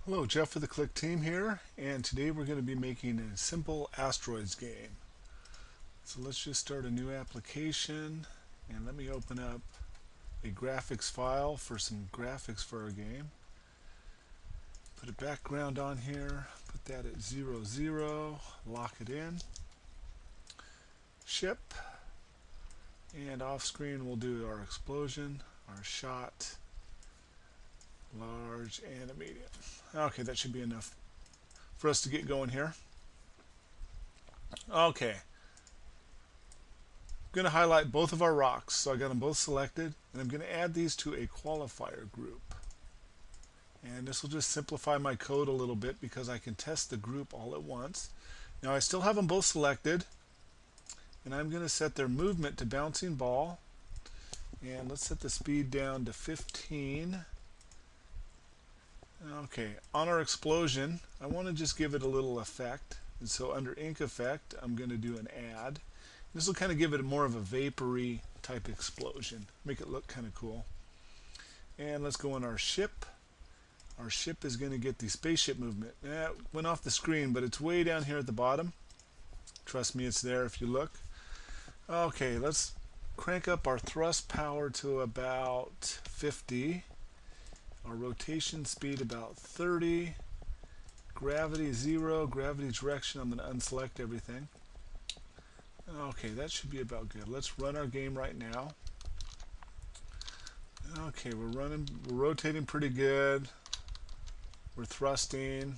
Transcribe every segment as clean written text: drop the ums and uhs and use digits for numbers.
Hello, Jeff with the Click team here, and today we're going to be making a simple Asteroids game. So let's just start a new application, and let me open up a graphics file for some graphics for our game. Put a background on here, put that at 0, 0, lock it in, ship, and off screen we'll do our explosion, our shot, large and a medium. Okay, that should be enough for us to get going here. Okay, I'm going to highlight both of our rocks. So I got them both selected, and I'm going to add these to a qualifier group. And this will just simplify my code a little bit because I can test the group all at once. Now I still have them both selected, and I'm going to set their movement to bouncing ball. And let's set the speed down to 15. Okay, on our explosion, I want to just give it a little effect. And so under ink effect, I'm going to do an add. This will kind of give it more of a vapory type explosion. Make it look kind of cool. And let's go on our ship. Our ship is going to get the spaceship movement. It went off the screen, but it's way down here at the bottom. Trust me, it's there if you look. Okay, let's crank up our thrust power to about 50. Our rotation speed about 30. Gravity 0. Gravity direction, I'm going to unselect everything. Okay, that should be about good. Let's run our game right now. Okay, we're rotating pretty good. We're thrusting.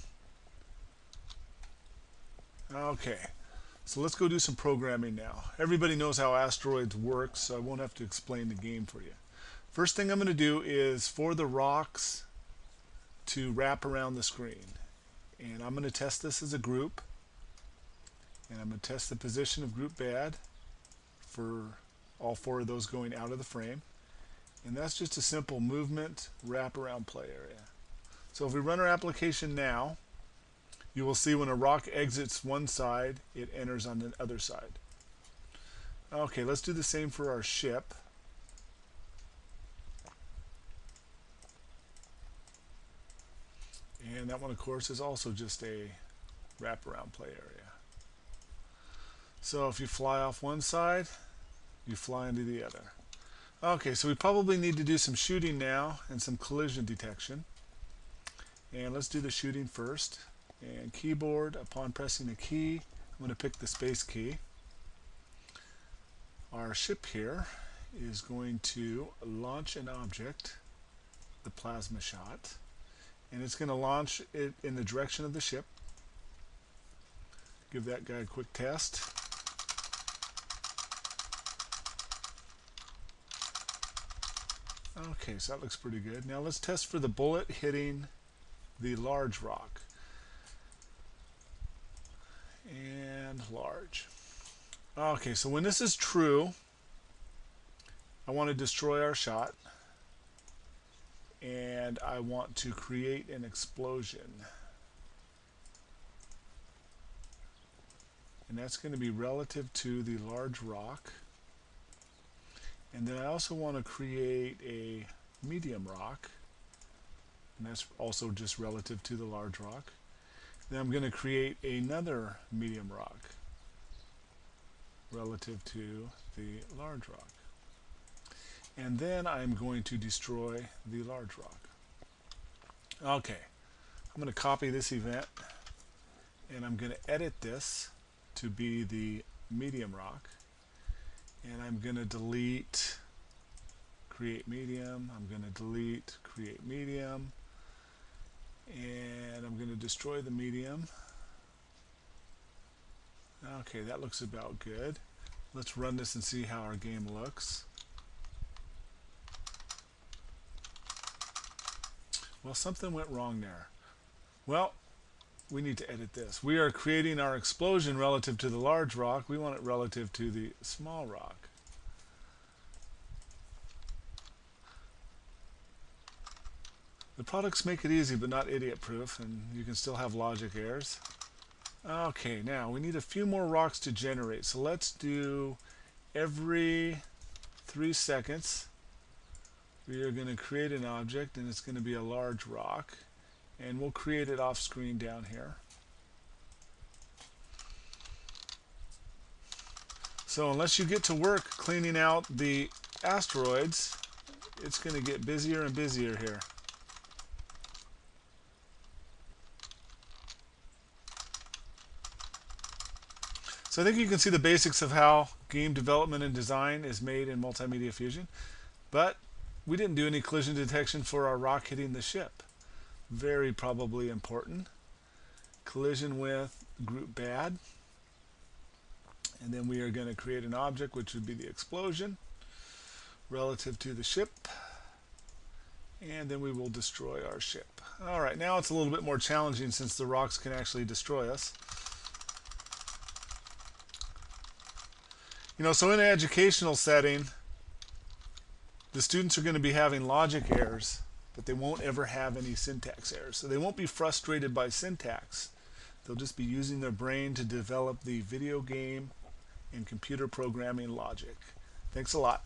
Okay, so let's go do some programming now. Everybody knows how Asteroids works, so I won't have to explain the game for you. First thing I'm going to do is for the rocks to wrap around the screen. And I'm going to test this as a group. And I'm going to test the position of group bad for all 4 of those going out of the frame. And that's just a simple movement wrap around play area. So if we run our application now, you will see when a rock exits one side, it enters on the other side. Okay, let's do the same for our ship. And that one, of course, is also just a wraparound play area. So if you fly off one side, you fly into the other. Okay, so we probably need to do some shooting now and some collision detection. And let's do the shooting first. And keyboard, upon pressing a key, I'm going to pick the space key. Our ship here is going to launch an object, the plasma shot. And it's going to launch it in the direction of the ship. Give that guy a quick test. Okay, so that looks pretty good. Now let's test for the bullet hitting the large rock. And large. Okay, so when this is true, I want to destroy our shot. And I want to create an explosion. And that's going to be relative to the large rock. And then I also want to create a medium rock. And that's also just relative to the large rock. Then I'm going to create another medium rock relative to the large rock. And then I'm going to destroy the large rock. Okay, I'm going to copy this event, and I'm going to edit this to be the medium rock. And I'm going to delete create medium. I'm going to delete create medium. And I'm going to destroy the medium. Okay, that looks about good. Let's run this and see how our game looks. Well, something went wrong there. Well, we need to edit this. We are creating our explosion relative to the large rock. We want it relative to the small rock. The products make it easy, but not idiot-proof, and you can still have logic errors. Okay, now we need a few more rocks to generate. So let's do every 3 seconds. We are going to create an object, and it's going to be a large rock. and we'll create it off screen down here. So unless you get to work cleaning out the asteroids, it's going to get busier and busier here. So I think you can see the basics of how game development and design is made in Multimedia Fusion, but we didn't do any collision detection for our rock hitting the ship. Very probably important. Collision with group bad, and then we are going to create an object which would be the explosion relative to the ship, and then we will destroy our ship. Alright, now it's a little bit more challenging since the rocks can actually destroy us. So in an educational setting, the students are going to be having logic errors, but they won't ever have any syntax errors. So they won't be frustrated by syntax. They'll just be using their brain to develop the video game and computer programming logic. Thanks a lot.